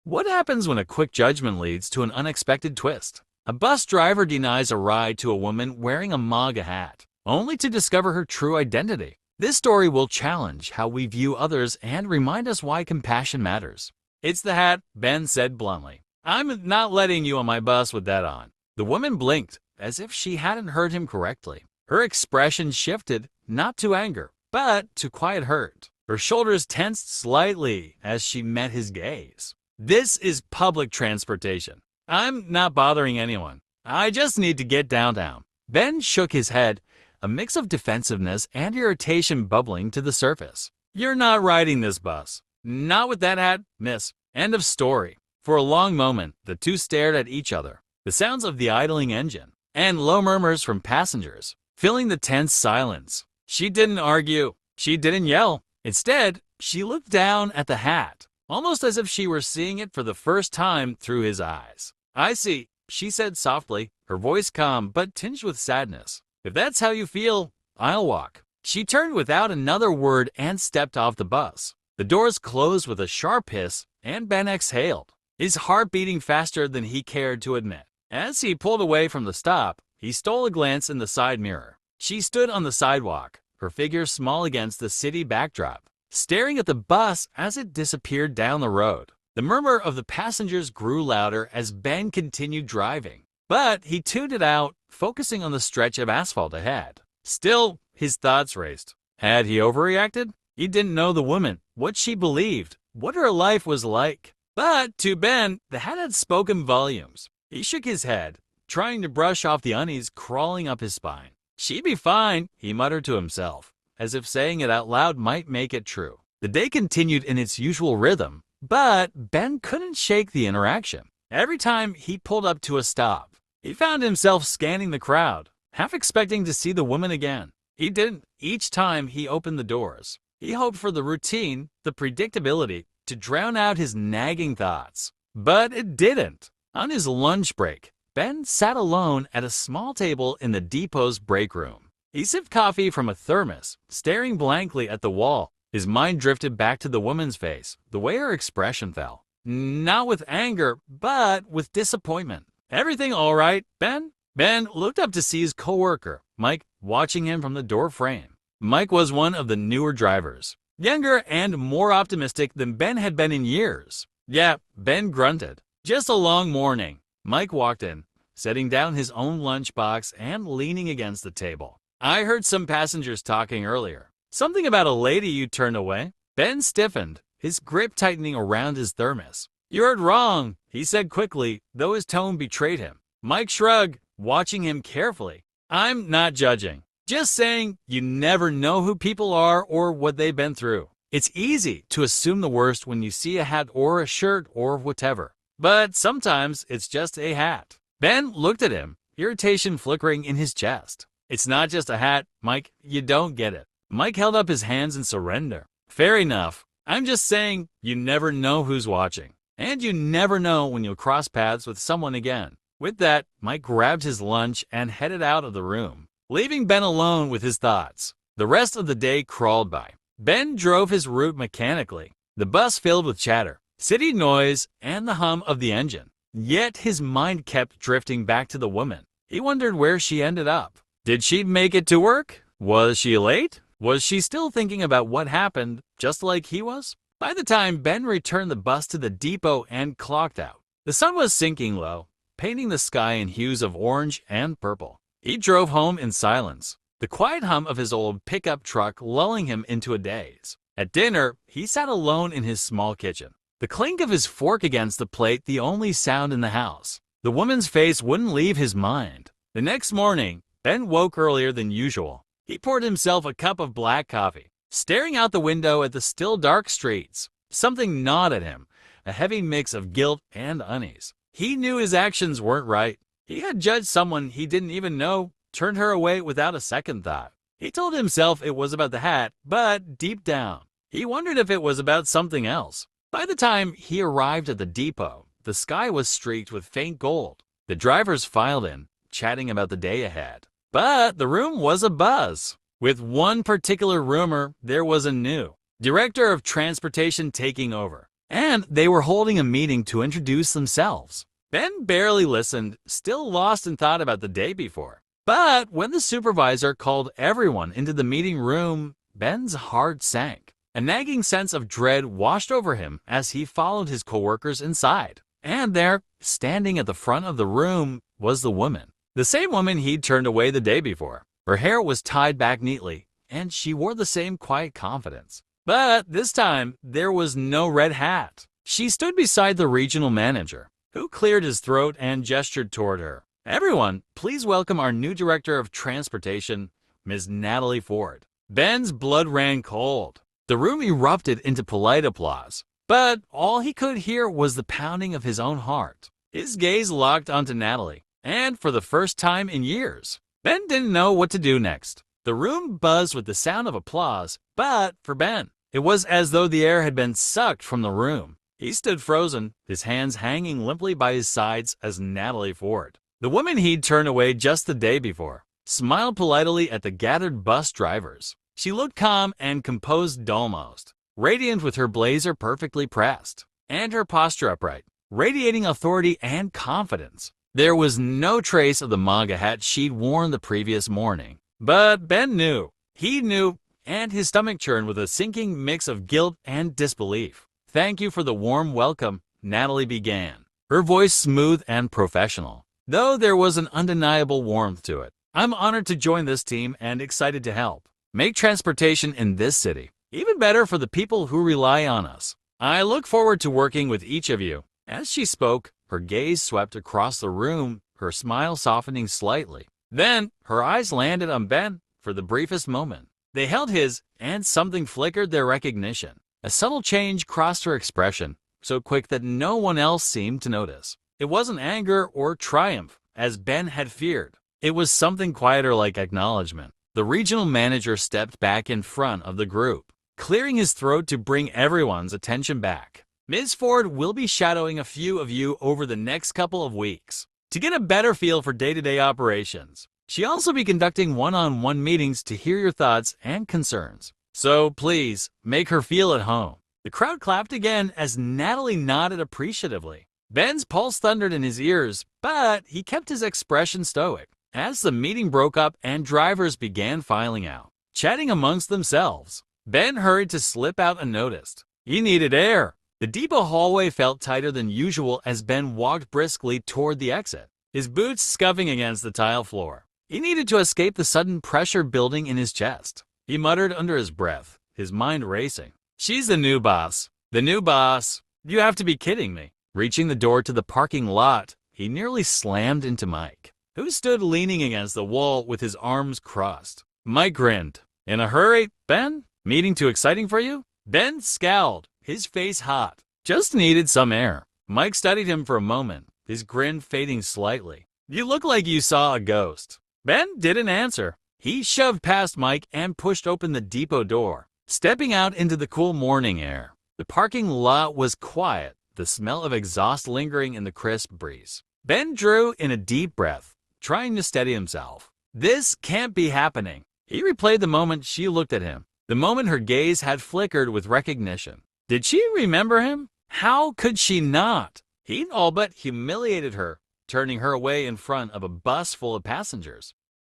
What happens when a quick judgment leads to an unexpected twist? A bus driver denies a ride to a woman wearing a MAGA hat, only to discover her true identity. This story will challenge how we view others and remind us why compassion matters. "It's the hat," Ben said bluntly. "I'm not letting you on my bus with that on." The woman blinked, as if she hadn't heard him correctly. Her expression shifted, not to anger, but to quiet hurt. Her shoulders tensed slightly as she met his gaze. "This is public transportation. I'm not bothering anyone. I just need to get downtown." Ben shook his head, a mix of defensiveness and irritation bubbling to the surface. "You're not riding this bus. Not with that hat, miss." End of story. For a long moment, the two stared at each other, the sounds of the idling engine and low murmurs from passengers filling the tense silence. She didn't argue. She didn't yell. Instead, she looked down at the hat, almost as if she were seeing it for the first time through his eyes. "I see," she said softly, her voice calm but tinged with sadness. "If that's how you feel, I'll walk." She turned without another word and stepped off the bus. The doors closed with a sharp hiss, and Ben exhaled, his heart beating faster than he cared to admit. As he pulled away from the stop, he stole a glance in the side mirror. She stood on the sidewalk, her figure small against the city backdrop, staring at the bus as it disappeared down the road. The murmur of the passengers grew louder as Ben continued driving, but he tuned it out, focusing on the stretch of asphalt ahead. Still, his thoughts raced. Had he overreacted? He didn't know the woman, what she believed, what her life was like. But to Ben, the hat had spoken volumes. He shook his head, trying to brush off the unease crawling up his spine. "She'd be fine," he muttered to himself, as if saying it out loud might make it true. The day continued in its usual rhythm, but Ben couldn't shake the interaction. Every time he pulled up to a stop, he found himself scanning the crowd, half expecting to see the woman again. He didn't. Each time he opened the doors, he hoped for the routine, the predictability, to drown out his nagging thoughts. But it didn't. On his lunch break, Ben sat alone at a small table in the depot's break room. He sipped coffee from a thermos, staring blankly at the wall. His mind drifted back to the woman's face, the way her expression fell. Not with anger, but with disappointment. "Everything all right, Ben?" Ben looked up to see his coworker, Mike, watching him from the door frame. Mike was one of the newer drivers, younger and more optimistic than Ben had been in years. "Yeah," Ben grunted. "Just a long morning." Mike walked in, setting down his own lunchbox and leaning against the table. "I heard some passengers talking earlier. Something about a lady you turned away." Ben stiffened, his grip tightening around his thermos. "You heard wrong," he said quickly, though his tone betrayed him. Mike shrugged, watching him carefully. "I'm not judging. Just saying you never know who people are or what they've been through. It's easy to assume the worst when you see a hat or a shirt or whatever. But sometimes it's just a hat." Ben looked at him, irritation flickering in his chest. "It's not just a hat, Mike. You don't get it." Mike held up his hands in surrender. "Fair enough. I'm just saying you never know who's watching. And you never know when you'll cross paths with someone again." With that, Mike grabbed his lunch and headed out of the room, leaving Ben alone with his thoughts. The rest of the day crawled by. Ben drove his route mechanically, the bus filled with chatter, city noise, and the hum of the engine. Yet his mind kept drifting back to the woman. He wondered where she ended up. Did she make it to work? Was she late? Was she still thinking about what happened, just like he was? By the time Ben returned the bus to the depot and clocked out, the sun was sinking low, painting the sky in hues of orange and purple. He drove home in silence, the quiet hum of his old pickup truck lulling him into a daze. At dinner, he sat alone in his small kitchen, the clink of his fork against the plate the only sound in the house. The woman's face wouldn't leave his mind. The next morning, Ben woke earlier than usual. He poured himself a cup of black coffee, staring out the window at the still dark streets. Something gnawed at him, a heavy mix of guilt and unease. He knew his actions weren't right. He had judged someone he didn't even know, turned her away without a second thought. He told himself it was about the hat, but deep down, he wondered if it was about something else. By the time he arrived at the depot, the sky was streaked with faint gold. The drivers filed in, chatting about the day ahead. But the room was abuzz. With one particular rumor, there was a new director of transportation taking over. and they were holding a meeting to introduce themselves. Ben barely listened, still lost in thought about the day before. But when the supervisor called everyone into the meeting room, Ben's heart sank. A nagging sense of dread washed over him as he followed his coworkers inside. And there, standing at the front of the room, was the woman. The same woman he'd turned away the day before. Her hair was tied back neatly, and she wore the same quiet confidence. But this time, there was no red hat. She stood beside the regional manager, who cleared his throat and gestured toward her. "Everyone, please welcome our new director of transportation, Ms. Natalie Ford." Ben's blood ran cold. The room erupted into polite applause, but all he could hear was the pounding of his own heart. His gaze locked onto Natalie, and for the first time in years, Ben didn't know what to do next. The room buzzed with the sound of applause, but for Ben, it was as though the air had been sucked from the room. He stood frozen, his hands hanging limply by his sides as Natalie Ford, the woman he'd turned away just the day before, smiled politely at the gathered bus drivers. She looked calm and composed almost, radiant with her blazer perfectly pressed, and her posture upright, radiating authority and confidence. There was no trace of the MAGA hat she'd worn the previous morning. But Ben knew. He knew, and his stomach churned with a sinking mix of guilt and disbelief. "Thank you for the warm welcome," Natalie began, her voice smooth and professional, though there was an undeniable warmth to it. "I'm honored to join this team and excited to help make transportation in this city even better for the people who rely on us. I look forward to working with each of you." As she spoke, her gaze swept across the room, her smile softening slightly. Then, her eyes landed on Ben for the briefest moment. They held his, and something flickered their recognition. A subtle change crossed her expression, so quick that no one else seemed to notice. It wasn't anger or triumph, as Ben had feared. It was something quieter, like acknowledgement. The regional manager stepped back in front of the group, clearing his throat to bring everyone's attention back. "Ms. Ford will be shadowing a few of you over the next couple of weeks to get a better feel for day-to-day operations. She'll also be conducting one-on-one meetings to hear your thoughts and concerns. So please, make her feel at home." The crowd clapped again as Natalie nodded appreciatively. Ben's pulse thundered in his ears, but he kept his expression stoic. As the meeting broke up and drivers began filing out, chatting amongst themselves, Ben hurried to slip out unnoticed. He needed air. The depot hallway felt tighter than usual as Ben walked briskly toward the exit, his boots scuffing against the tile floor. He needed to escape the sudden pressure building in his chest. He muttered under his breath, his mind racing. "She's the new boss. The new boss. You have to be kidding me." Reaching the door to the parking lot, he nearly slammed into Mike, who stood leaning against the wall with his arms crossed. Mike grinned. "In a hurry, Ben? Meeting too exciting for you?" Ben scowled, his face hot. "Just needed some air." Mike studied him for a moment, his grin fading slightly. "You look like you saw a ghost." Ben didn't answer. He shoved past Mike and pushed open the depot door, stepping out into the cool morning air. The parking lot was quiet, the smell of exhaust lingering in the crisp breeze. Ben drew in a deep breath, trying to steady himself. This can't be happening. He replayed the moment she looked at him, the moment her gaze had flickered with recognition. Did she remember him? How could she not? He'd all but humiliated her, turning her away in front of a bus full of passengers.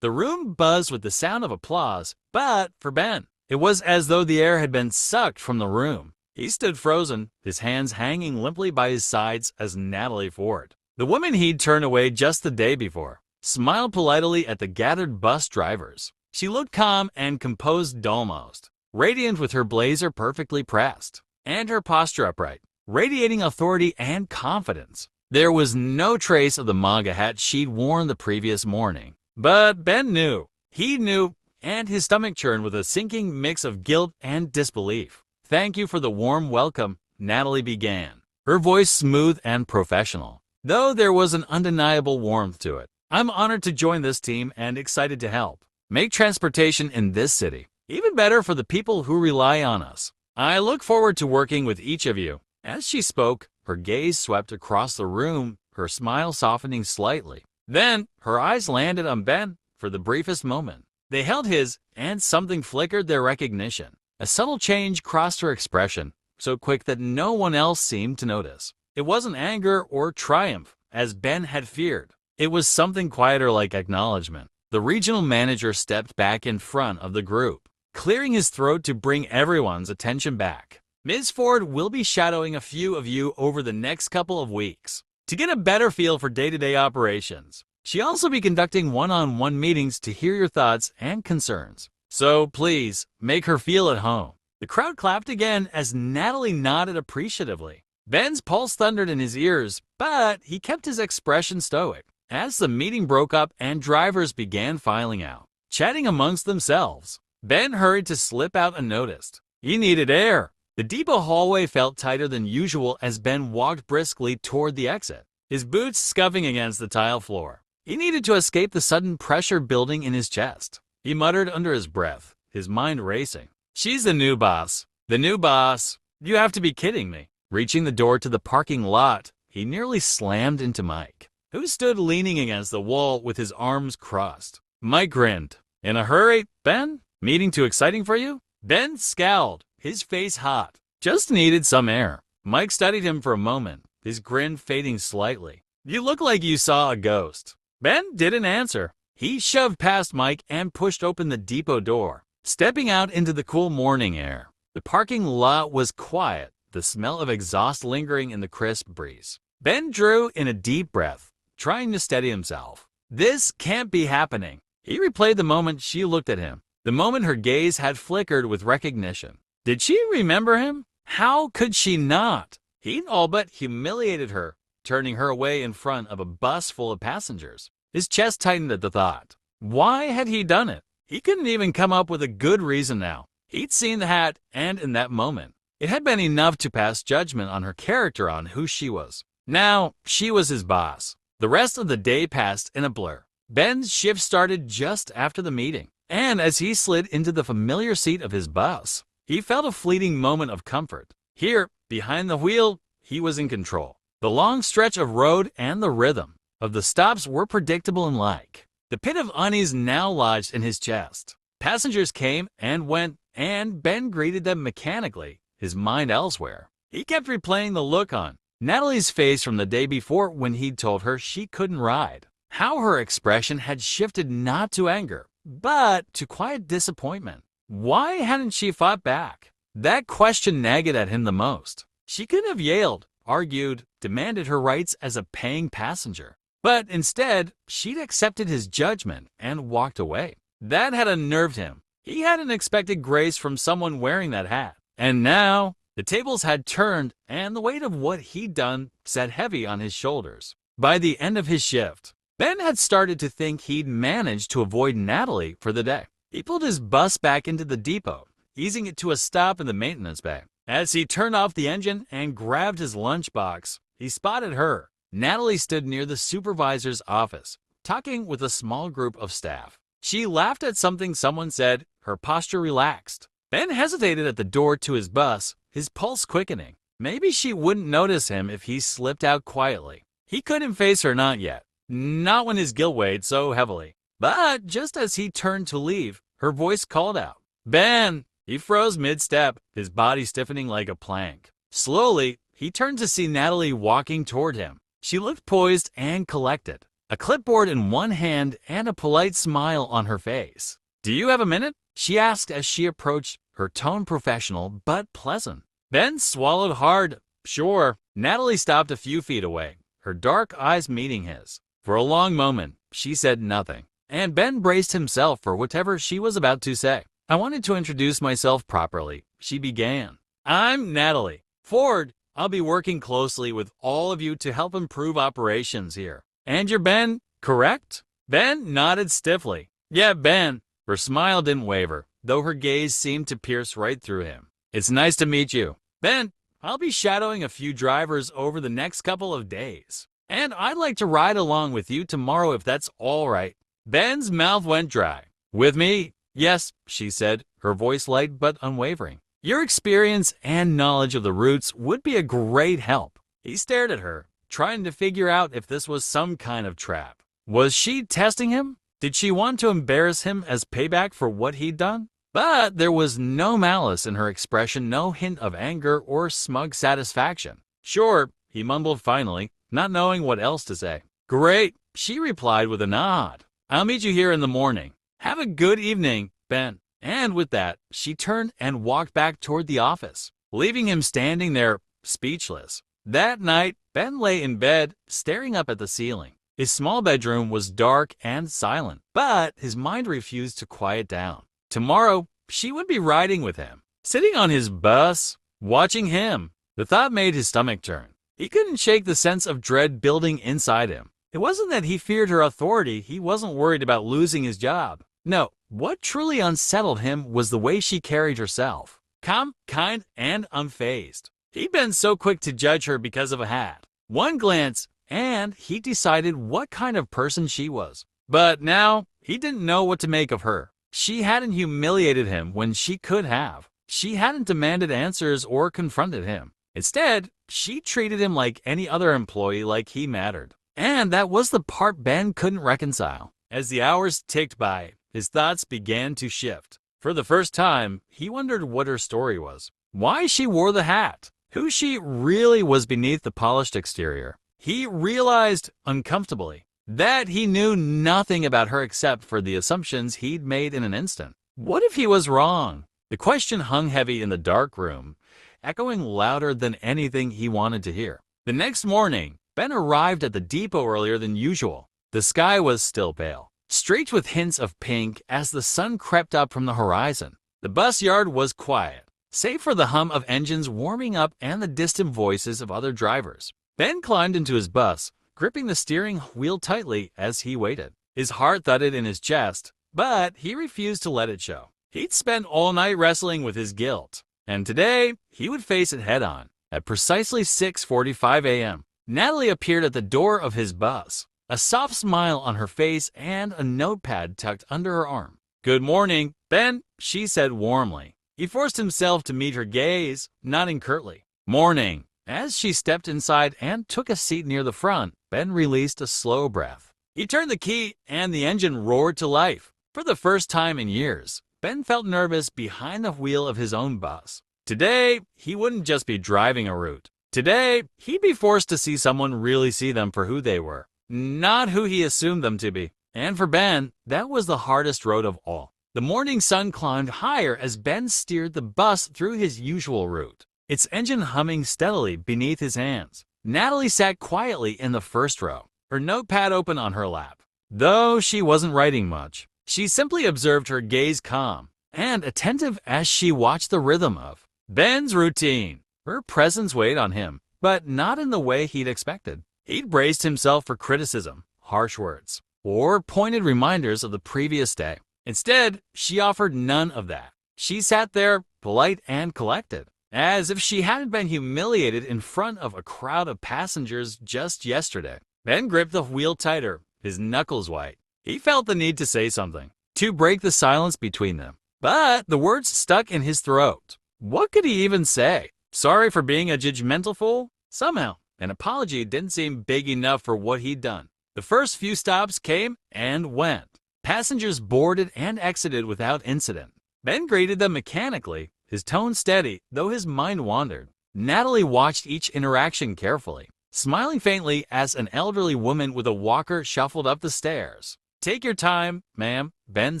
The room buzzed with the sound of applause, but for Ben, it was as though the air had been sucked from the room. He stood frozen, his hands hanging limply by his sides as Natalie Ford, the woman he'd turned away just the day before, smiled politely at the gathered bus drivers. She looked calm and composed almost, radiant with her blazer perfectly pressed, and her posture upright, radiating authority and confidence. There was no trace of the MAGA hat she'd worn the previous morning. But Ben knew. He knew, and his stomach churned with a sinking mix of guilt and disbelief. "Thank you for the warm welcome," Natalie began, her voice smooth and professional, though there was an undeniable warmth to it. "I'm honored to join this team and excited to help make transportation in this city even better for the people who rely on us. I look forward to working with each of you." As she spoke, her gaze swept across the room, her smile softening slightly. Then, her eyes landed on Ben for the briefest moment. They held his, and something flickered their recognition. A subtle change crossed her expression, so quick that no one else seemed to notice. It wasn't anger or triumph, as Ben had feared. It was something quieter, like acknowledgement. The regional manager stepped back in front of the group, clearing his throat to bring everyone's attention back. Ms. Ford will be shadowing a few of you over the next couple of weeks to get a better feel for day-to-day operations. She'll also be conducting one-on-one meetings to hear your thoughts and concerns. So please, make her feel at home. The crowd clapped again as Natalie nodded appreciatively. Ben's pulse thundered in his ears, but he kept his expression stoic. As the meeting broke up and drivers began filing out, chatting amongst themselves, Ben hurried to slip out unnoticed. He needed air. The depot hallway felt tighter than usual as Ben walked briskly toward the exit, his boots scuffing against the tile floor. He needed to escape the sudden pressure building in his chest. He muttered under his breath, his mind racing. She's the new boss. The new boss. You have to be kidding me. Reaching the door to the parking lot, he nearly slammed into Mike, who stood leaning against the wall with his arms crossed. Mike grinned. In a hurry, Ben? Meeting too exciting for you? Ben scowled, his face hot. Just needed some air. Mike studied him for a moment, his grin fading slightly. You look like you saw a ghost. Ben didn't answer. He shoved past Mike and pushed open the depot door, stepping out into the cool morning air. The parking lot was quiet, the smell of exhaust lingering in the crisp breeze. Ben drew in a deep breath, trying to steady himself. This can't be happening. He replayed the moment she looked at him, the moment her gaze had flickered with recognition. Did she remember him? How could she not? He'd all but humiliated her, turning her away in front of a bus full of passengers. His chest tightened at the thought. Why had he done it? He couldn't even come up with a good reason now. He'd seen the hat, and in that moment, it had been enough to pass judgment on her character, on who she was. Now, she was his boss. The rest of the day passed in a blur. Ben's shift started just after the meeting, and as he slid into the familiar seat of his bus, he felt a fleeting moment of comfort. Here, behind the wheel, he was in control. The long stretch of road and the rhythm of the stops were predictable and like. The pit of unease now lodged in his chest. Passengers came and went, and Ben greeted them mechanically, his mind elsewhere. He kept replaying the look on Natalie's face from the day before when he'd told her she couldn't ride. How her expression had shifted not to anger, but to quiet disappointment. Why hadn't she fought back? That question nagged at him the most. She could have yelled, argued, demanded her rights as a paying passenger. But instead, she'd accepted his judgment and walked away. That had unnerved him. He hadn't expected grace from someone wearing that hat. And now, the tables had turned, and the weight of what he'd done sat heavy on his shoulders. By the end of his shift, Ben had started to think he'd managed to avoid Natalie for the day. He pulled his bus back into the depot, easing it to a stop in the maintenance bay. As he turned off the engine and grabbed his lunchbox, he spotted her. Natalie stood near the supervisor's office, talking with a small group of staff. She laughed at something someone said, her posture relaxed. Ben hesitated at the door to his bus, his pulse quickening. Maybe she wouldn't notice him if he slipped out quietly. He couldn't face her, not yet. Not when his guilt weighed so heavily. But just as he turned to leave, her voice called out, Ben! He froze mid-step, his body stiffening like a plank. Slowly, he turned to see Natalie walking toward him. She looked poised and collected, a clipboard in one hand and a polite smile on her face. Do you have a minute? She asked as she approached, her tone professional but pleasant. Ben swallowed hard. Sure. Natalie stopped a few feet away, her dark eyes meeting his. For a long moment, she said nothing, and Ben braced himself for whatever she was about to say. I wanted to introduce myself properly, she began. I'm Natalie Ford. I'll be working closely with all of you to help improve operations here. And you're Ben, correct? Ben nodded stiffly. Yeah, Ben. Her smile didn't waver, though her gaze seemed to pierce right through him. It's nice to meet you. Ben, I'll be shadowing a few drivers over the next couple of days. And I'd like to ride along with you tomorrow if that's all right. Ben's mouth went dry. With me? Yes, she said, her voice light but unwavering. Your experience and knowledge of the routes would be a great help. He stared at her, trying to figure out if this was some kind of trap. Was she testing him? Did she want to embarrass him as payback for what he'd done? But there was no malice in her expression, no hint of anger or smug satisfaction. "Sure," he mumbled finally, not knowing what else to say. "Great," she replied with a nod. "I'll meet you here in the morning. Have a good evening, Ben." And with that, she turned and walked back toward the office, leaving him standing there, speechless. That night, Ben lay in bed, staring up at the ceiling. His small bedroom was dark and silent, but his mind refused to quiet down. Tomorrow, she would be riding with him, sitting on his bus, watching him. The thought made his stomach turn. He couldn't shake the sense of dread building inside him. It wasn't that he feared her authority, he wasn't worried about losing his job. No, what truly unsettled him was the way she carried herself. Calm, kind, and unfazed. He'd been so quick to judge her because of a hat. One glance, and he decided what kind of person she was. But now, he didn't know what to make of her. She hadn't humiliated him when she could have. She hadn't demanded answers or confronted him. Instead, she treated him like any other employee, like he mattered. And that was the part Ben couldn't reconcile. As the hours ticked by, his thoughts began to shift. For the first time, he wondered what her story was. Why she wore the hat. Who she really was beneath the polished exterior. He realized, uncomfortably, that he knew nothing about her except for the assumptions he'd made in an instant. What if he was wrong? The question hung heavy in the dark room, echoing louder than anything he wanted to hear. The next morning, Ben arrived at the depot earlier than usual. The sky was still pale, streaked with hints of pink as the sun crept up from the horizon. The bus yard was quiet, save for the hum of engines warming up and the distant voices of other drivers. Ben climbed into his bus, gripping the steering wheel tightly as he waited. His heart thudded in his chest, but he refused to let it show. He'd spent all night wrestling with his guilt, and today he would face it head-on. At precisely 6:45 a.m., Natalie appeared at the door of his bus, a soft smile on her face and a notepad tucked under her arm. "Good morning, Ben," she said warmly. He forced himself to meet her gaze, nodding curtly. "Morning." As she stepped inside and took a seat near the front, Ben released a slow breath. He turned the key and the engine roared to life. For the first time in years, Ben felt nervous behind the wheel of his own bus. Today, he wouldn't just be driving a route. Today, he'd be forced to see someone really see them for who they were, not who he assumed them to be. And for Ben, that was the hardest road of all. The morning sun climbed higher as Ben steered the bus through his usual route, its engine humming steadily beneath his hands. Natalie sat quietly in the first row, her notepad open on her lap. Though she wasn't writing much, she simply observed, her gaze calm and attentive as she watched the rhythm of Ben's routine. Her presence weighed on him, but not in the way he'd expected. He'd braced himself for criticism, harsh words, or pointed reminders of the previous day. Instead, she offered none of that. She sat there, polite and collected, as if she hadn't been humiliated in front of a crowd of passengers just yesterday. Ben gripped the wheel tighter, his knuckles white. He felt the need to say something, to break the silence between them. But the words stuck in his throat. What could he even say? Sorry for being a judgmental fool? Somehow, an apology didn't seem big enough for what he'd done. The first few stops came and went. Passengers boarded and exited without incident. Ben greeted them mechanically, his tone steady, though his mind wandered. Natalie watched each interaction carefully, smiling faintly as an elderly woman with a walker shuffled up the stairs. "Take your time, ma'am," Ben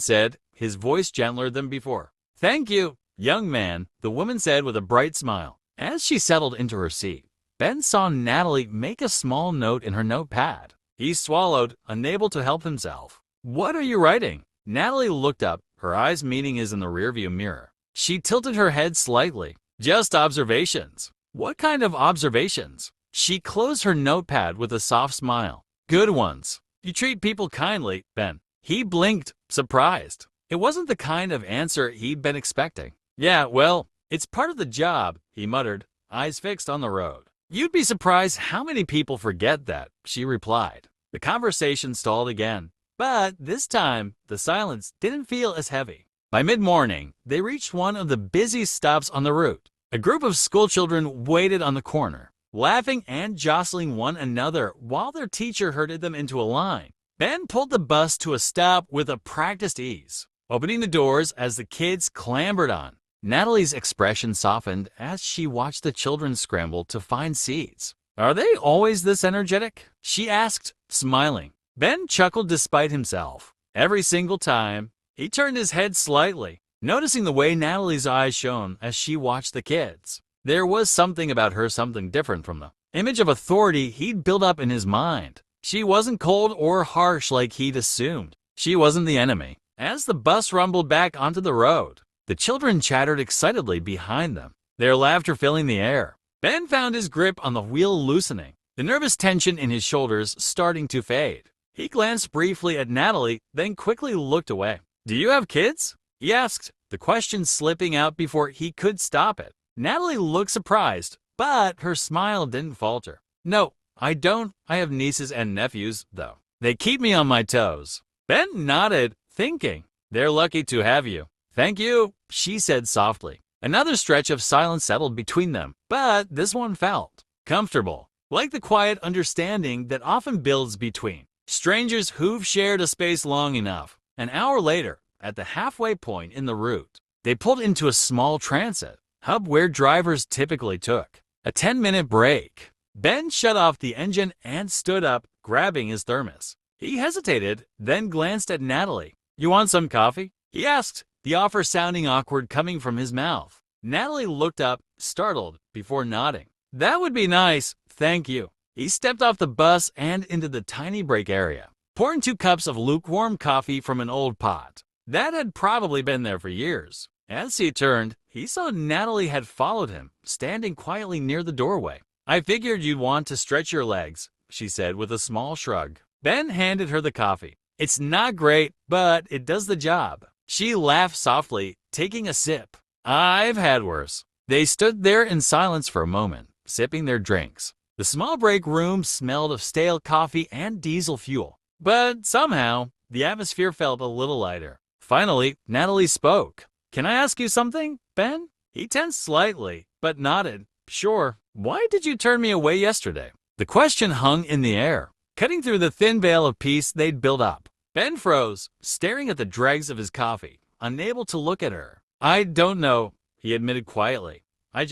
said, his voice gentler than before. "Thank you, young man," the woman said with a bright smile. As she settled into her seat, Ben saw Natalie make a small note in her notepad. He swallowed, unable to help himself. "What are you writing?" Natalie looked up, her eyes meeting his in the rearview mirror. She tilted her head slightly. "Just observations." "What kind of observations?" She closed her notepad with a soft smile. "Good ones. You treat people kindly, Ben." He blinked, surprised. It wasn't the kind of answer he'd been expecting. "Yeah, well, it's part of the job," he muttered, eyes fixed on the road. "You'd be surprised how many people forget that," she replied. The conversation stalled again, but this time the silence didn't feel as heavy. By mid-morning, they reached one of the busiest stops on the route. A group of schoolchildren waited on the corner, laughing and jostling one another while their teacher herded them into a line. Ben pulled the bus to a stop with a practiced ease. opening the doors as the kids clambered on. Natalie's expression softened as she watched the children scramble to find seats. "Are they always this energetic?" she asked, smiling. Ben chuckled despite himself. Every single time, he turned his head slightly, noticing the way Natalie's eyes shone as she watched the kids. There was something about her, something different from the image of authority he'd built up in his mind. She wasn't cold or harsh like he'd assumed. She wasn't the enemy. As the bus rumbled back onto the road, the children chattered excitedly behind them, their laughter filling the air. Ben found his grip on the wheel loosening, the nervous tension in his shoulders starting to fade. He glanced briefly at Natalie, then quickly looked away. "Do you have kids?" he asked, the question slipping out before he could stop it. Natalie looked surprised, but her smile didn't falter. "No, I don't. I have nieces and nephews, though. They keep me on my toes." Ben nodded, thinking, "They're lucky to have you." "Thank you," she said softly. Another stretch of silence settled between them, but this one felt comfortable, like the quiet understanding that often builds between strangers who've shared a space long enough. An hour later, at the halfway point in the route, they pulled into a small transit hub where drivers typically took a 10-minute break. Ben shut off the engine and stood up, grabbing his thermos. He hesitated, then glanced at Natalie. "You want some coffee?" he asked, the offer sounding awkward coming from his mouth. Natalie looked up, startled, before nodding. "That would be nice, thank you." He stepped off the bus and into the tiny break area, pouring 2 cups of lukewarm coffee from an old pot that had probably been there for years. As he turned, he saw Natalie had followed him, standing quietly near the doorway. "I figured you'd want to stretch your legs," she said with a small shrug. Ben handed her the coffee. "It's not great, but it does the job." She laughed softly, taking a sip. "I've had worse." They stood there in silence for a moment, sipping their drinks. The small break room smelled of stale coffee and diesel fuel, but somehow the atmosphere felt a little lighter. Finally, Natalie spoke. "Can I ask you something, Ben?" He tensed slightly, but nodded. "Sure. Why did you turn me away yesterday?" The question hung in the air, cutting through the thin veil of peace they'd built up. Ben froze, staring at the dregs of his coffee, unable to look at her. "I don't know," he admitted quietly. I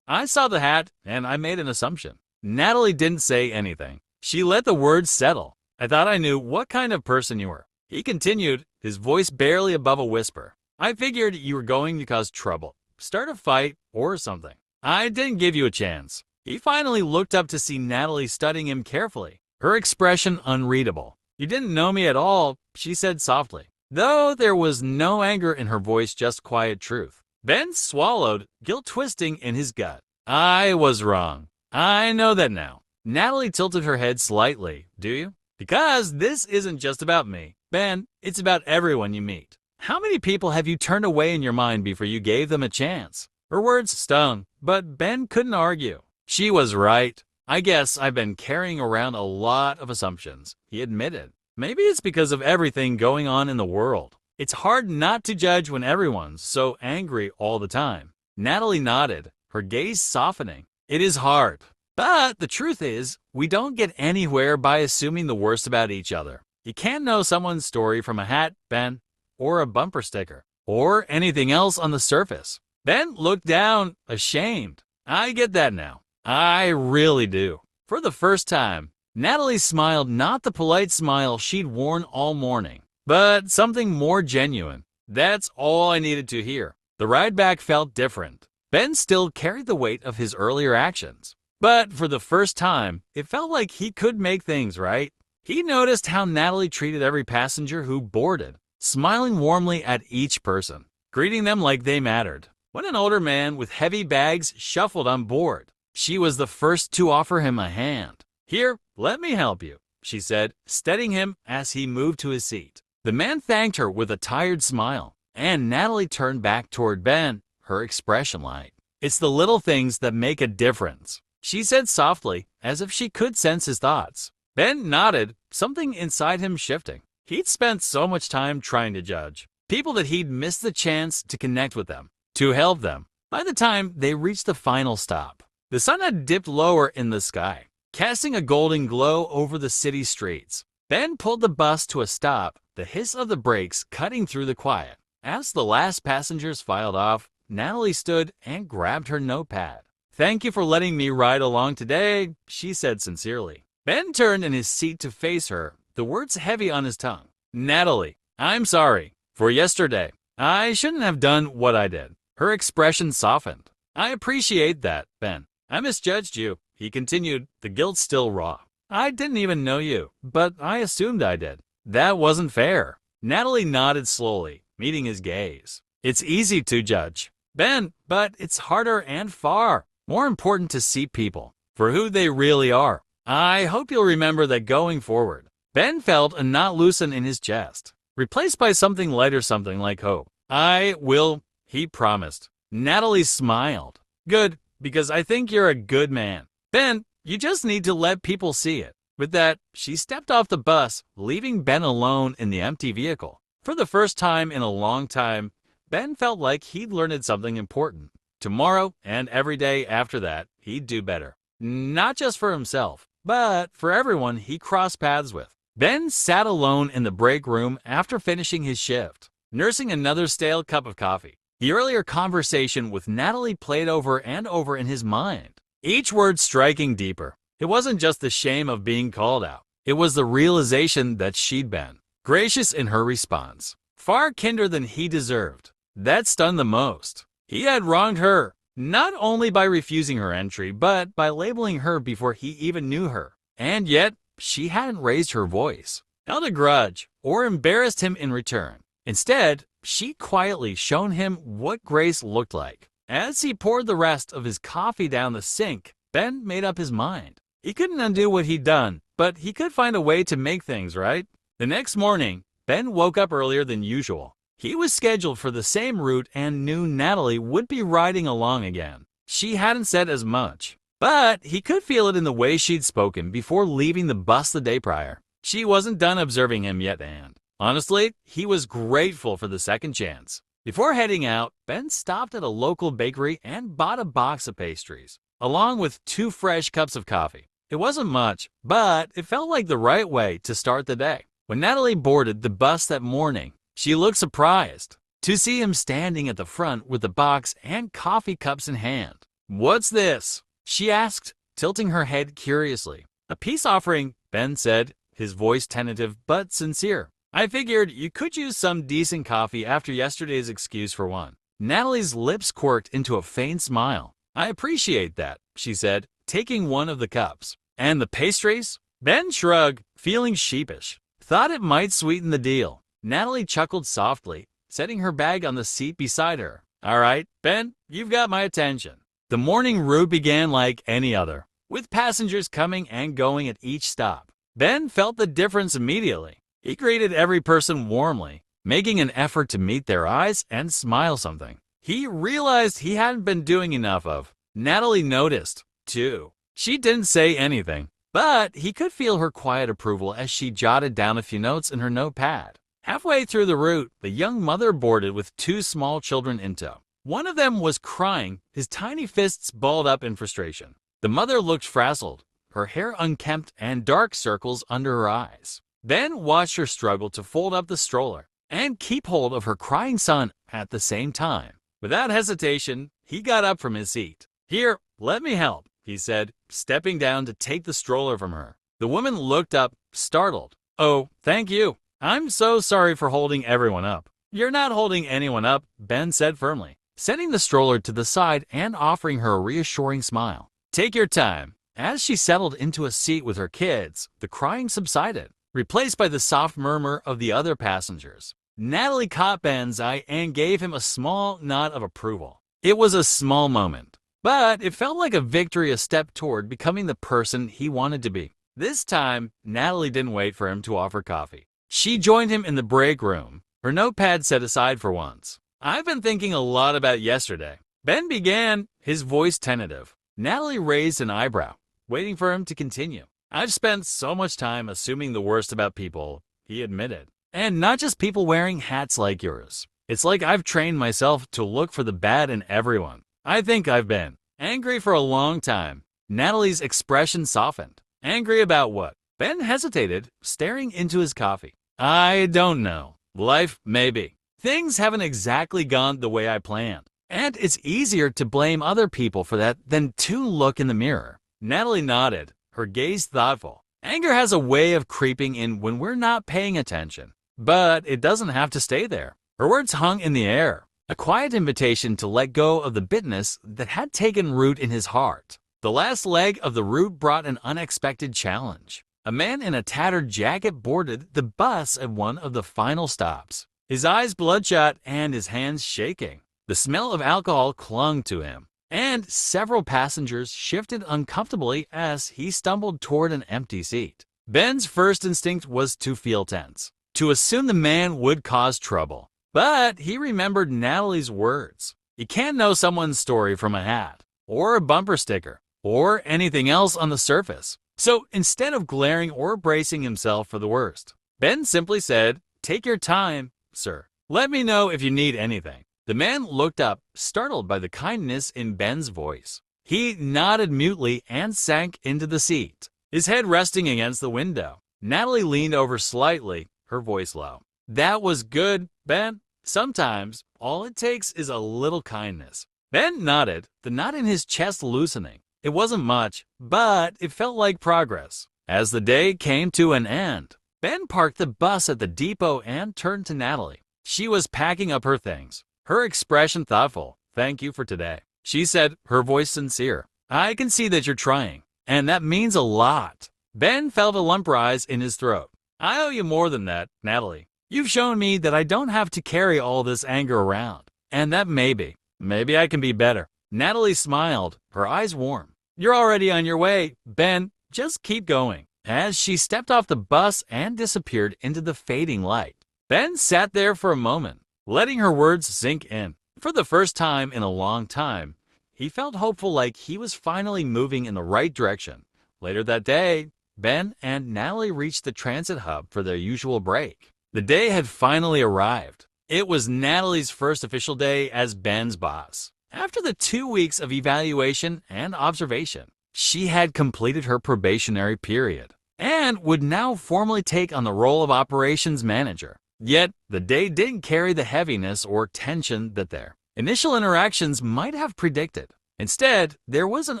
saw the hat, and I made an assumption." Natalie didn't say anything. She let the words settle. "I thought I knew what kind of person you were." He continued, his voice barely above a whisper. "I figured you were going to cause trouble, start a fight, or something. I didn't give you a chance." He finally looked up to see Natalie studying him carefully, her expression unreadable. "You didn't know me at all," she said softly, though there was no anger in her voice, just quiet truth. Ben swallowed, guilt twisting in his gut. "I was wrong. I know that now." Natalie tilted her head slightly. "Do you?" "Because this isn't just about me, Ben. It's about everyone you meet. How many people have you turned away in your mind before you gave them a chance?" Her words stung, but Ben couldn't argue. She was right. "I guess I've been carrying around a lot of assumptions," he admitted. "Maybe it's because of everything going on in the world. It's hard not to judge when everyone's so angry all the time." Natalie nodded, her gaze softening. "It is hard. But the truth is, we don't get anywhere by assuming the worst about each other. You can't know someone's story from a hat, Ben, or a bumper sticker, or anything else on the surface." Ben looked down, ashamed. "I get that now. I really do." For the first time, Natalie smiled, not the polite smile she'd worn all morning, but something more genuine. That's all I needed to hear. The ride back felt different. Ben still carried the weight of his earlier actions, but for the first time, it felt like he could make things right. He noticed how Natalie treated every passenger who boarded, smiling warmly at each person, greeting them like they mattered. When an older man with heavy bags shuffled on board, she was the first to offer him a hand. "Here, let me help you," she said, steadying him as he moved to his seat. The man thanked her with a tired smile, and Natalie turned back toward Ben, her expression light. "It's the little things that make a difference," she said softly, as if she could sense his thoughts. Ben nodded, something inside him shifting. He'd spent so much time trying to judge people that he'd missed the chance to connect with them, to help them. By the time they reached the final stop, the sun had dipped lower in the sky, casting a golden glow over the city streets. Ben pulled the bus to a stop, the hiss of the brakes cutting through the quiet. As the last passengers filed off, Natalie stood and grabbed her notepad. "Thank you for letting me ride along today," she said sincerely. Ben turned in his seat to face her, the words heavy on his tongue. "Natalie, I'm sorry for yesterday. I shouldn't have done what I did." Her expression softened. "I appreciate that, Ben. I misjudged you," he continued, the guilt still raw. "I didn't even know you, but I assumed I did. That wasn't fair." Natalie nodded slowly, meeting his gaze. "It's easy to judge, Ben, but it's harder and far more important to see people for who they really are. I hope you'll remember that going forward." Ben felt a knot loosen in his chest, replaced by something lighter, something like hope. "I will," he promised. Natalie smiled. "Good, because I think you're a good man. Ben, you just need to let people see it." With that, she stepped off the bus, leaving Ben alone in the empty vehicle. For the first time in a long time, Ben felt like he'd learned something important. Tomorrow and every day after that, he'd do better. Not just for himself, but for everyone he crossed paths with. Ben sat alone in the break room after finishing his shift, nursing another stale cup of coffee. The earlier conversation with Natalie played over and over in his mind, each word striking deeper. It wasn't just the shame of being called out. It was the realization that she'd been gracious in her response, far kinder than he deserved. That stunned the most. He had wronged her, not only by refusing her entry, but by labeling her before he even knew her. And yet, she hadn't raised her voice, held a grudge, or embarrassed him in return. Instead, she quietly shown him what grace looked like. As he poured the rest of his coffee down the sink, Ben made up his mind. He couldn't undo what he'd done, but he could find a way to make things right. The next morning, Ben woke up earlier than usual. He was scheduled for the same route and knew Natalie would be riding along again. She hadn't said as much, but he could feel it in the way she'd spoken before leaving the bus the day prior. She wasn't done observing him yet, and honestly, he was grateful for the second chance. Before heading out, Ben stopped at a local bakery and bought a box of pastries, along with 2 fresh cups of coffee. It wasn't much, but it felt like the right way to start the day. When Natalie boarded the bus that morning, she looked surprised to see him standing at the front with the box and coffee cups in hand. "What's this?" she asked, tilting her head curiously. "A peace offering," Ben said, his voice tentative but sincere. "I figured you could use some decent coffee after yesterday's excuse for one." Natalie's lips quirked into a faint smile. "I appreciate that," she said, taking one of the cups. "And the pastries?" Ben shrugged, feeling sheepish. Thought it might sweeten the deal. Natalie chuckled softly, setting her bag on the seat beside her. "All right, Ben, you've got my attention." The morning route began like any other, with passengers coming and going at each stop. Ben felt the difference immediately. He greeted every person warmly, making an effort to meet their eyes and smile something he realized he hadn't been doing enough of. Natalie noticed, too. She didn't say anything, but he could feel her quiet approval as she jotted down a few notes in her notepad. Halfway through the route, the young mother boarded with 2 small children in tow. One of them was crying, his tiny fists balled up in frustration. The mother looked frazzled, her hair unkempt and dark circles under her eyes. Ben watched her struggle to fold up the stroller and keep hold of her crying son at the same time. Without hesitation, he got up from his seat. "Here, let me help," he said, stepping down to take the stroller from her. The woman looked up, startled. "Oh, thank you. I'm so sorry for holding everyone up." "You're not holding anyone up," Ben said firmly, setting the stroller to the side and offering her a reassuring smile. "Take your time." As she settled into a seat with her kids, the crying subsided, replaced by the soft murmur of the other passengers. Natalie caught Ben's eye and gave him a small nod of approval. It was a small moment, but it felt like a victory, a step toward becoming the person he wanted to be. This time, Natalie didn't wait for him to offer coffee. She joined him in the break room, her notepad set aside for once. "I've been thinking a lot about yesterday." Ben began, his voice tentative. Natalie raised an eyebrow, waiting for him to continue. "I've spent so much time assuming the worst about people," he admitted. "And not just people wearing hats like yours. It's like I've trained myself to look for the bad in everyone. I think I've been angry for a long time." Natalie's expression softened. "Angry about what?" Ben hesitated, staring into his coffee. I don't know. Life, maybe. Things haven't exactly gone the way I planned. And it's easier to blame other people for that than to look in the mirror. Natalie nodded, her gaze thoughtful. Anger has a way of creeping in when we're not paying attention. But it doesn't have to stay there. Her words hung in the air, a quiet invitation to let go of the bitterness that had taken root in his heart. The last leg of the route brought an unexpected challenge. A man in a tattered jacket boarded the bus at one of the final stops, his eyes bloodshot and his hands shaking. The smell of alcohol clung to him, and several passengers shifted uncomfortably as he stumbled toward an empty seat. Ben's first instinct was to feel tense, to assume the man would cause trouble. But he remembered Natalie's words. You can't know someone's story from a hat, or a bumper sticker, or anything else on the surface. So instead of glaring or bracing himself for the worst, Ben simply said, "Take your time, sir. Let me know if you need anything." The man looked up, startled by the kindness in Ben's voice. He nodded mutely and sank into the seat, his head resting against the window. Natalie leaned over slightly, her voice low. "That was good, Ben. Sometimes all it takes is a little kindness." Ben nodded, the knot in his chest loosening. It wasn't much, but it felt like progress. As the day came to an end, Ben parked the bus at the depot and turned to Natalie. She was packing up her things, her expression thoughtful. "Thank you for today," she said, her voice sincere. "I can see that you're trying, and that means a lot." Ben felt a lump rise in his throat. "I owe you more than that, Natalie. You've shown me that I don't have to carry all this anger around, and that maybe I can be better." Natalie smiled, her eyes warm. "You're already on your way, Ben. Just keep going." As she stepped off the bus and disappeared into the fading light, Ben sat there for a moment, letting her words sink in. For the first time in a long time, he felt hopeful, like he was finally moving in the right direction. Later that day, Ben and Natalie reached the transit hub for their usual break. The day had finally arrived. It was Natalie's first official day as Ben's boss. After the 2 weeks of evaluation and observation, she had completed her probationary period and would now formally take on the role of operations manager. Yet, the day didn't carry the heaviness or tension that their initial interactions might have predicted. Instead, there was an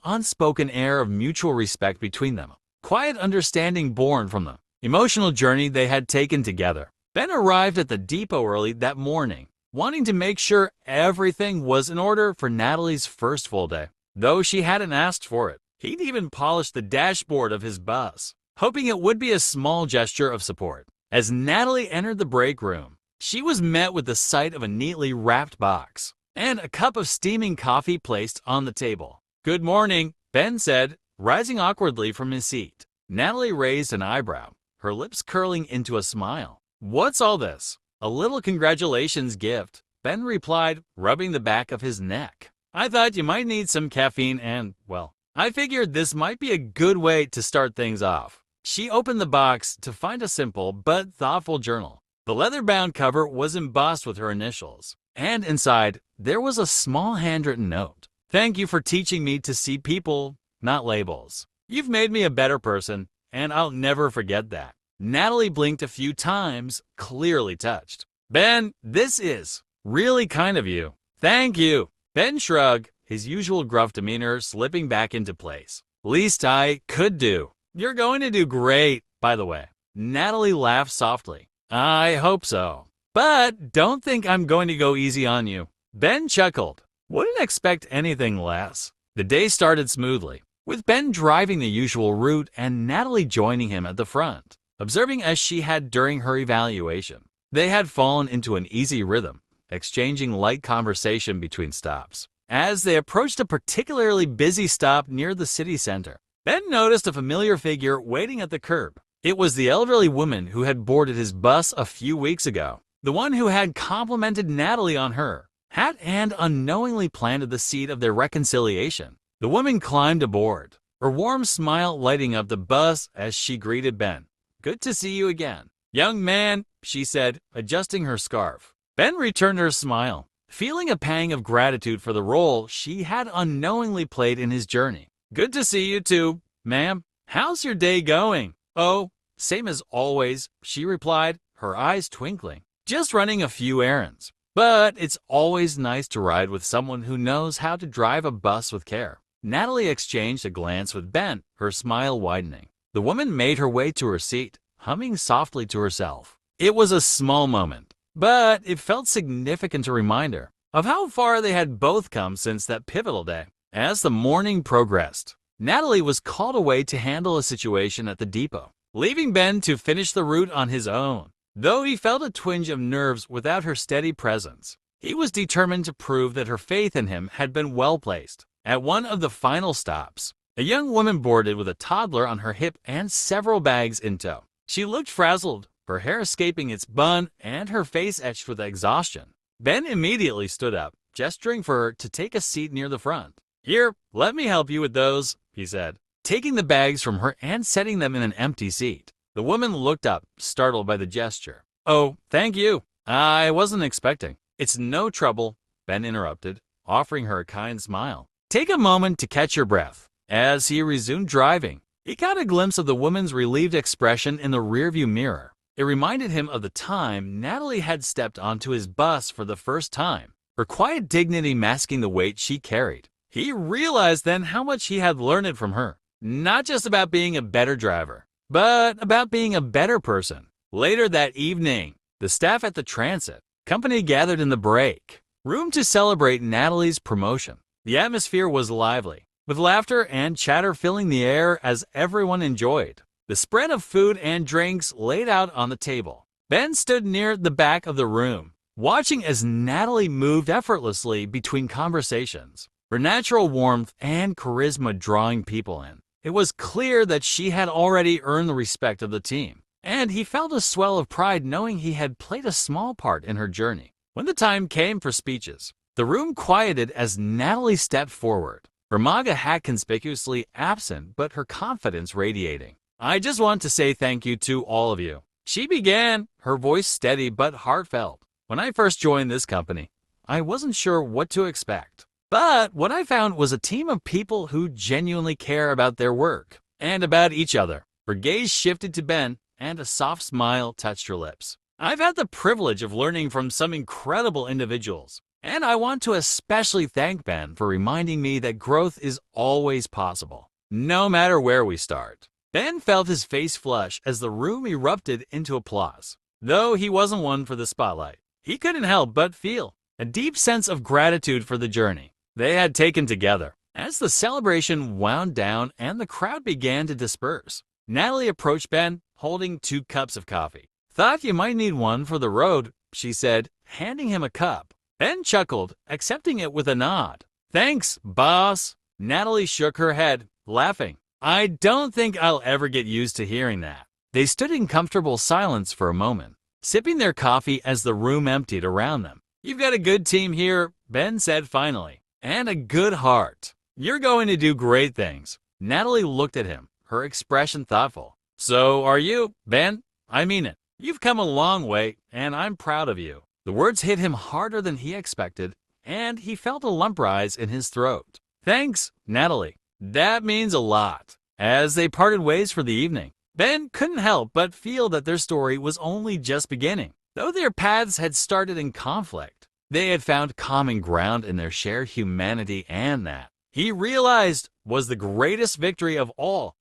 unspoken air of mutual respect between them, quiet understanding born from the emotional journey they had taken together. Ben arrived at the depot early that morning, wanting to make sure everything was in order for Natalie's first full day. Though she hadn't asked for it, he'd even polished the dashboard of his bus, hoping it would be a small gesture of support. As Natalie entered the break room, she was met with the sight of a neatly wrapped box and a cup of steaming coffee placed on the table. "Good morning," Ben said, rising awkwardly from his seat. Natalie raised an eyebrow, her lips curling into a smile. "What's all this?" "A little congratulations gift," Ben replied, rubbing the back of his neck. "I thought you might need some caffeine and, well, I figured this might be a good way to start things off." She opened the box to find a simple but thoughtful journal. The leather-bound cover was embossed with her initials, and inside there was a small handwritten note. "Thank you for teaching me to see people, not labels. You've made me a better person, and I'll never forget that." Natalie blinked a few times, clearly touched. "Ben, this is really kind of you." "Thank you." Ben shrugged, his usual gruff demeanor slipping back into place. "Least I could do." "You're going to do great, by the way." Natalie laughed softly. "I hope so. But don't think I'm going to go easy on you." Ben chuckled. "Wouldn't expect anything less." The day started smoothly, with Ben driving the usual route and Natalie joining him at the front, observing as she had during her evaluation. They had fallen into an easy rhythm, exchanging light conversation between stops. As they approached a particularly busy stop near the city center, Ben noticed a familiar figure waiting at the curb. It was the elderly woman who had boarded his bus a few weeks ago, the one who had complimented Natalie on her hat and unknowingly planted the seed of their reconciliation. The woman climbed aboard, her warm smile lighting up the bus as she greeted Ben. "Good to see you again, young man," she said, adjusting her scarf. Ben returned her smile, feeling a pang of gratitude for the role she had unknowingly played in his journey. "Good to see you too, ma'am. How's your day going?" "Oh, same as always," she replied, her eyes twinkling. Just running a few errands. But it's always nice to ride with someone who knows how to drive a bus with care. Natalie exchanged a glance with Ben, her smile widening. The woman made her way to her seat, humming softly to herself. It was a small moment, but it felt significant, a reminder of how far they had both come since that pivotal day. As the morning progressed, Natalie was called away to handle a situation at the depot, leaving Ben to finish the route on his own. Though he felt a twinge of nerves without her steady presence, he was determined to prove that her faith in him had been well placed. At one of the final stops, a young woman boarded with a toddler on her hip and several bags in tow. She looked frazzled, her hair escaping its bun and her face etched with exhaustion. Ben immediately stood up, gesturing for her to take a seat near the front. "Here, let me help you with those," he said, taking the bags from her and setting them in an empty seat. The woman looked up, startled by the gesture. "Oh, thank you. I wasn't expecting." "It's no trouble," Ben interrupted, offering her a kind smile. "Take a moment to catch your breath." As he resumed driving, he caught a glimpse of the woman's relieved expression in the rearview mirror. It reminded him of the time Natalie had stepped onto his bus for the first time, her quiet dignity masking the weight she carried. He realized then how much he had learned from her, not just about being a better driver, but about being a better person. Later that evening, the staff at the transit company gathered in the break room to celebrate Natalie's promotion. The atmosphere was lively, with laughter and chatter filling the air as everyone enjoyed the spread of food and drinks laid out on the table. Ben stood near the back of the room, watching as Natalie moved effortlessly between conversations, her natural warmth and charisma drawing people in. It was clear that she had already earned the respect of the team, and he felt a swell of pride knowing he had played a small part in her journey. When the time came for speeches, the room quieted as Natalie stepped forward, her MAGA hat conspicuously absent but her confidence radiating. "I just want to say thank you to all of you," she began, her voice steady but heartfelt. "When I first joined this company, I wasn't sure what to expect. But what I found was a team of people who genuinely care about their work and about each other." Her gaze shifted to Ben, and a soft smile touched her lips. "I've had the privilege of learning from some incredible individuals, and I want to especially thank Ben for reminding me that growth is always possible, no matter where we start." Ben felt his face flush as the room erupted into applause. Though he wasn't one for the spotlight, he couldn't help but feel a deep sense of gratitude for the journey they had taken together. As the celebration wound down and the crowd began to disperse, Natalie approached Ben, holding 2 cups of coffee. "Thought you might need one for the road," she said, handing him a cup. Ben chuckled, accepting it with a nod. "Thanks, boss." Natalie shook her head, laughing. "I don't think I'll ever get used to hearing that." They stood in comfortable silence for a moment, sipping their coffee as the room emptied around them. "You've got a good team here," Ben said finally, "and a good heart. You're going to do great things." Natalie looked at him, her expression thoughtful. "So are you, Ben. I mean it. You've come a long way, and I'm proud of you." The words hit him harder than he expected, and he felt a lump rise in his throat. "Thanks, Natalie. That means a lot." As they parted ways for the evening, Ben couldn't help but feel that their story was only just beginning. Though their paths had started in conflict, they had found common ground in their shared humanity, and that, he realized, was the greatest victory of all.